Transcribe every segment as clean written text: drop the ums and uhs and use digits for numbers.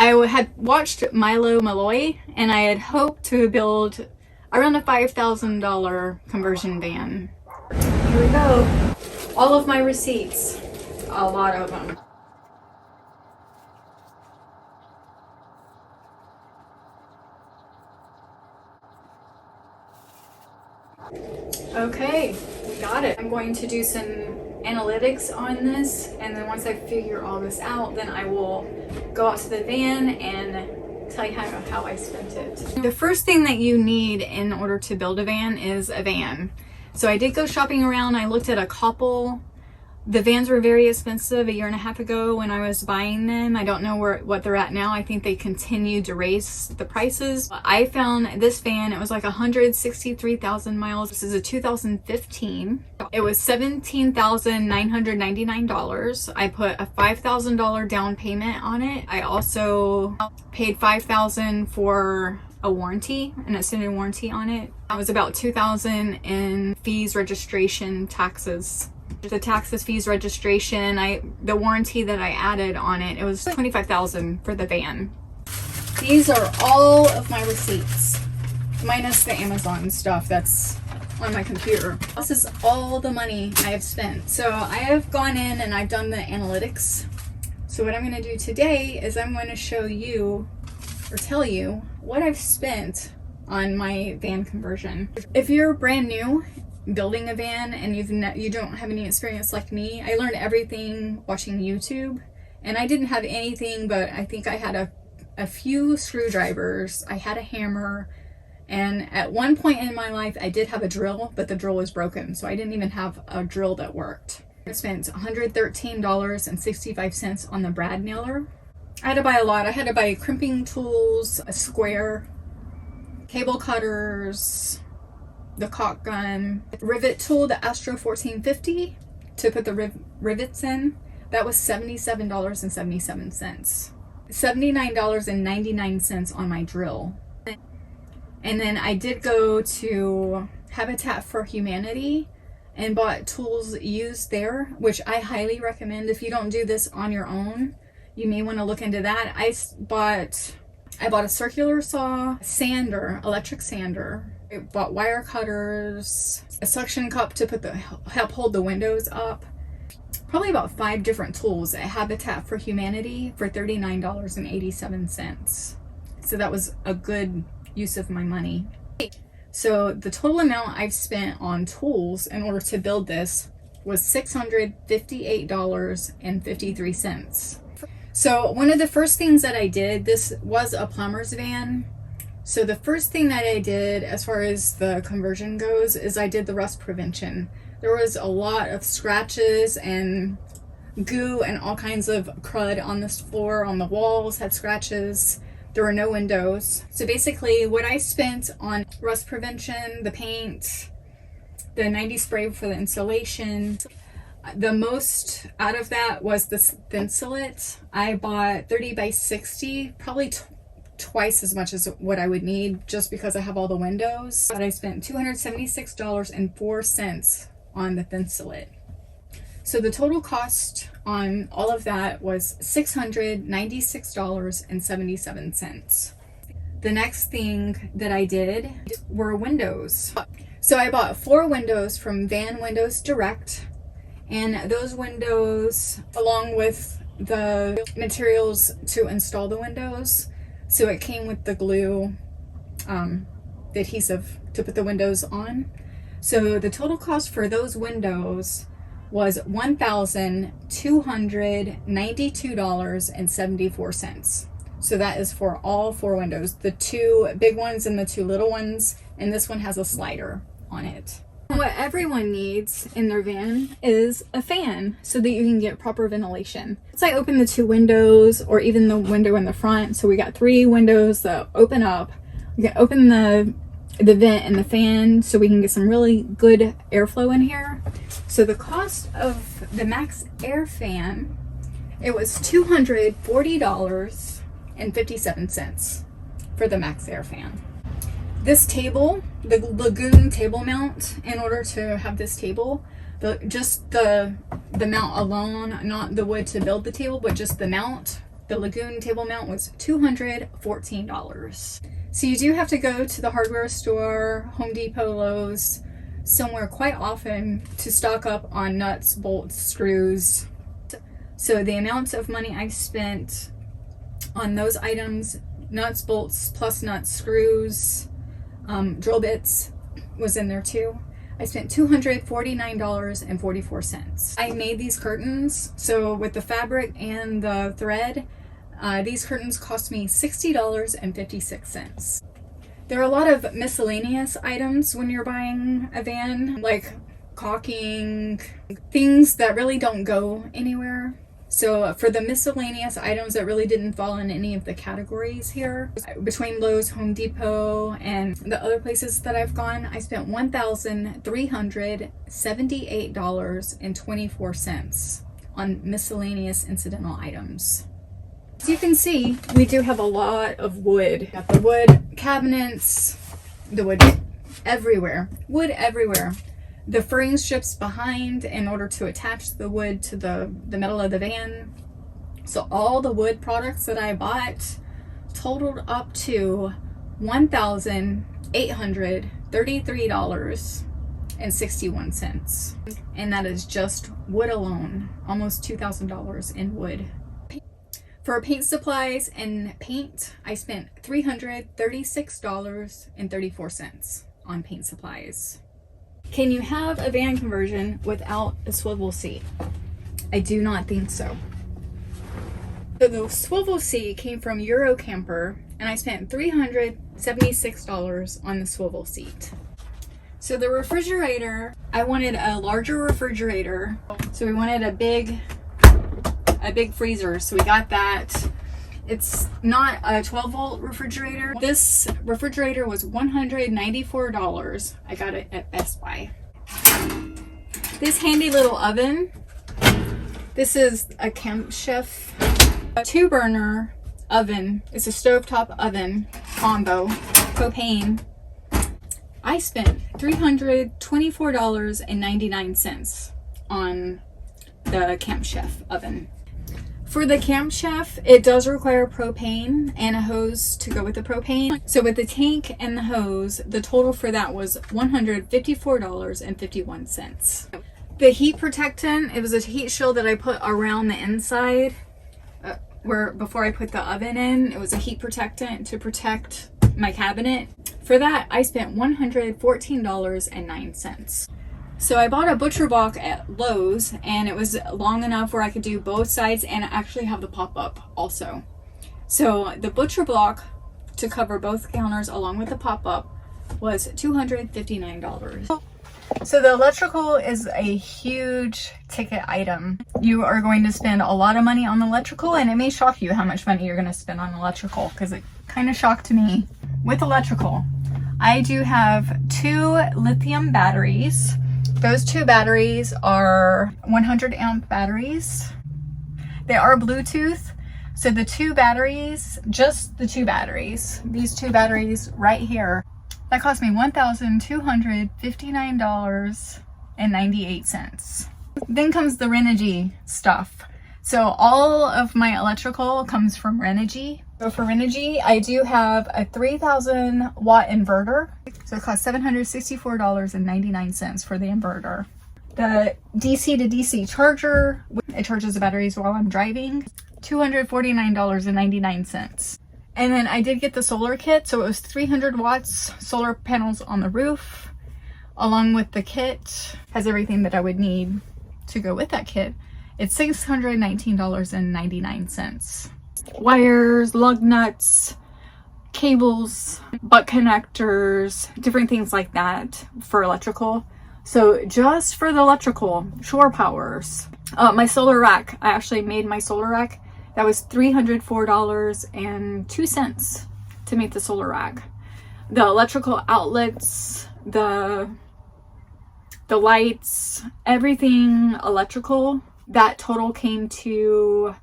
I had watched Milo Malloy, and I had hoped to build around a $5,000 conversion van. Here we go. All of my receipts. A lot of them. Okay, we got it. I'm going to do some analytics on this, and then once I figure all this out, then I will go out to the van and tell you how I spent it. The first thing that you need in order to build a van is a van. So I did go shopping around. I looked at a couple. The vans were very expensive a year and a half ago when I was buying them. I don't know what they're at now. I think they continued to raise the prices. I found this van. It was like 163,000 miles. This is a 2015. It was $17,999. I put a $5,000 down payment on it. I also paid $5,000 for a warranty, an extended warranty on it. It was about $2,000 in fees, registration, taxes. The taxes, fees, registration, the warranty that I added on it, it was $25,000 for the van. These are all of my receipts, minus the Amazon stuff that's on my computer. This is all the money I have spent. So I have gone in and I've done the analytics. So what I'm going to do today is I'm going to show you or tell you what I've spent on my van conversion. If you're brand new building a van and you don't have any experience like me, I learned everything watching YouTube, and I didn't have anything, but I think I had a few screwdrivers, I had a hammer, and at one point in my life I did have a drill, but the drill was broken, so I didn't even have a drill that worked. I spent $113.65 on the brad nailer. I had to buy a lot. I had to buy crimping tools, a square, cable cutters, the caulk gun, rivet tool, the Astro 1450 to put the rivets in. That was $77.77. $79.99 on my drill. And then I did go to Habitat for Humanity and bought tools used there, which I highly recommend. If you don't do this on your own, you may want to look into that. I bought a circular saw, sander, electric sander. I bought wire cutters, a suction cup to help hold the windows up. Probably about 5 different tools at Habitat for Humanity for $39.87. So that was a good use of my money. So the total amount I've spent on tools in order to build this was $658.53. So one of the first things that I did, this was a plumber's van. So the first thing that I did as far as the conversion goes is I did the rust prevention. There was a lot of scratches and goo and all kinds of crud on this floor, on the walls had scratches. There were no windows. So basically what I spent on rust prevention, the paint, the 90 spray for the insulation, the most out of that was this Thinsulate. I bought 30 by 60, probably twice as much as what I would need just because I have all the windows. But I spent $276.04 on the Thinsulate. So the total cost on all of that was $696.77. The next thing that I did were windows. So I bought 4 windows from Van Windows Direct, and those windows, along with the materials to install the windows, so it came with the glue, the adhesive to put the windows on. So the total cost for those windows was $1,292.74. So that is for all 4 windows, the 2 big ones and the 2 little ones, and this one has a slider on it. What everyone needs in their van is a fan so that you can get proper ventilation. So I open the 2 windows, or even the window in the front. So we got 3 windows that open up. We can open the vent and the fan so we can get some really good airflow in here. So the cost of the Max Air fan, it was $240.57 for the Max Air fan. This table, the Lagoon table mount, in order to have this table, just the mount alone, not the wood to build the table, but just the mount, The Lagoon table mount was $214. So you do have to go to the hardware store, Home Depot, Lowe's, somewhere quite often to stock up on nuts, bolts, screws. So the amount of money I spent on those items, nuts, bolts, plus nuts, screws, drill bits was in there too. I spent $249.44. I made these curtains, so with the fabric and the thread, these curtains cost me $60.56. There are a lot of miscellaneous items when you're buying a van, like caulking, things that really don't go anywhere. So for the miscellaneous items that really didn't fall in any of the categories here, between Lowe's, Home Depot, and the other places that I've gone, I spent $1,378.24 on miscellaneous incidental items. As you can see, we do have a lot of wood. Got the wood cabinets, the wood everywhere, wood everywhere. The furring strips behind in order to attach the wood to the metal of the van. So all the wood products that I bought totaled up to $1,833.61. And that is just wood alone, almost $2,000 in wood. For paint supplies and paint, I spent $336.34 on paint supplies. Can you have a van conversion without a swivel seat? I do not think so. So the swivel seat came from Eurocamper, and I spent $376 on the swivel seat. So the refrigerator, I wanted a larger refrigerator. So we wanted a big freezer, so we got that. It's not a 12-volt refrigerator. This refrigerator was $194. I got it at Best Buy. This handy little oven. This is a Camp Chef 2-burner oven. It's a stovetop oven combo, propane. I spent $324.99 on the Camp Chef oven. For the Camp Chef, it does require propane and a hose to go with the propane. So with the tank and the hose, the total for that was $154.51. The heat protectant, it was a heat shield that I put around the inside before I put the oven in. It was a heat protectant to protect my cabinet. For that, I spent $114.09. So I bought a butcher block at Lowe's, and it was long enough where I could do both sides and actually have the pop-up also. So the butcher block to cover both counters along with the pop-up was $259. So the electrical is a huge ticket item. You are going to spend a lot of money on electrical, and it may shock you how much money you're going to spend on electrical, because it kind of shocked me. With electrical, I do have 2 lithium batteries. Those 2 batteries are 100 amp batteries. They are Bluetooth. So the 2 batteries, just the 2 batteries, these 2 batteries right here, that cost me $1,259.98. Then comes the Renogy stuff. So all of my electrical comes from Renogy. So for Renogy, I do have a 3,000 watt inverter. So it costs $764.99 for the inverter. The DC to DC charger, it charges the batteries while I'm driving, $249.99. And then I did get the solar kit. So it was 300 watts, solar panels on the roof, along with the kit. Has everything that I would need to go with that kit. It's $619.99. Wires, lug nuts, cables, butt connectors, different things like that for electrical. So just for the electrical, shore powers. My solar rack, I actually made my solar rack. That was $304.02 to make the solar rack. The electrical outlets, the lights, everything electrical, that total came to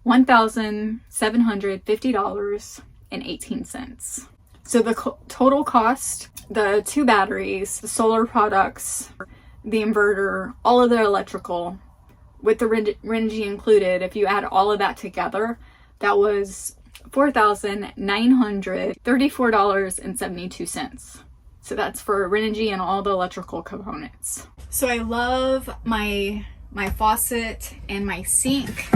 $1,750.18. So the total cost, the 2 batteries, the solar products, the inverter, all of the electrical, with the Renogy included, if you add all of that together, That was $4,934.72. So that's for Renogy and all the electrical components. So I love my faucet and my sink.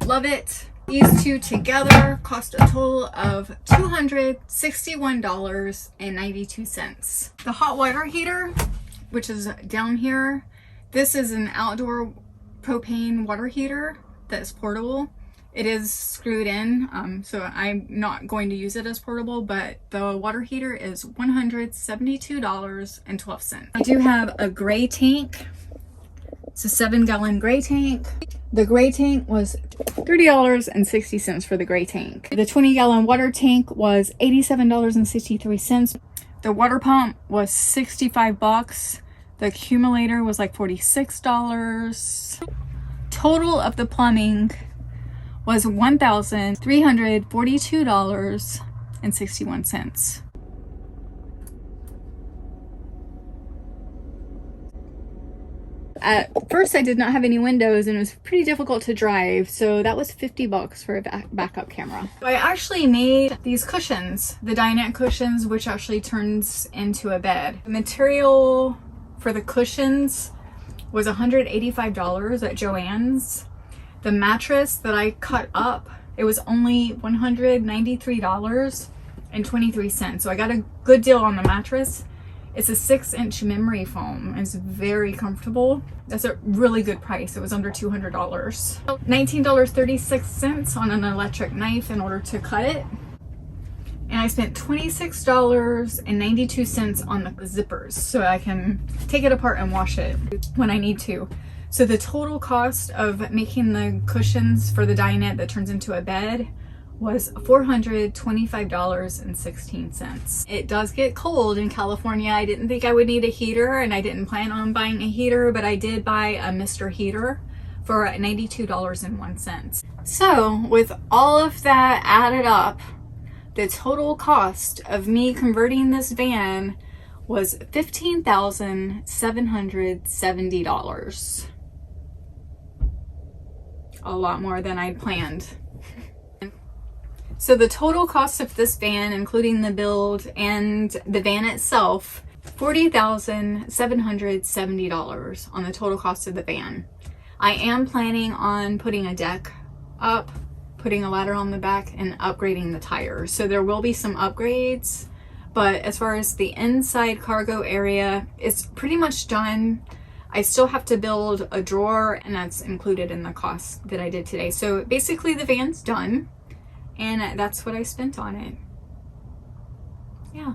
Love it. These two together cost a total of $261.92. The hot water heater, which is down here, this is an outdoor propane water heater that's portable. It is screwed in, so I'm not going to use it as portable, but the water heater is $172.12. I do have a gray tank. It's a 7-gallon gray tank. The gray tank was $30.60 for the gray tank. The 20-gallon water tank was $87.63. The water pump was 65 bucks. The accumulator was like $46. Total of the plumbing was $1,342.61. At first I did not have any windows and it was pretty difficult to drive, so that was 50 bucks for a backup camera. I actually made these cushions, the dinette cushions, which actually turns into a bed. The material for the cushions was $185 at Joann's. The mattress that I cut up, it was only $193.23. So I got a good deal on the mattress. It's a 6-inch memory foam. It's very comfortable. That's a really good price. It was under $200. $19.36 on an electric knife in order to cut it. And I spent $26.92 on the zippers so I can take it apart and wash it when I need to. So the total cost of making the cushions for the dinette that turns into a bed was $425.16. It does get cold in California. I didn't think I would need a heater and I didn't plan on buying a heater, but I did buy a Mr. Heater for $92.01. So with all of that added up, the total cost of me converting this van was $15,770. A lot more than I'd planned. So the total cost of this van, including the build and the van itself, $40,770 on the total cost of the van. I am planning on putting a deck up, putting a ladder on the back, and upgrading the tires. So there will be some upgrades, but as far as the inside cargo area, it's pretty much done. I still have to build a drawer, and that's included in the cost that I did today. So basically the van's done, and that's what I spent on it. Yeah.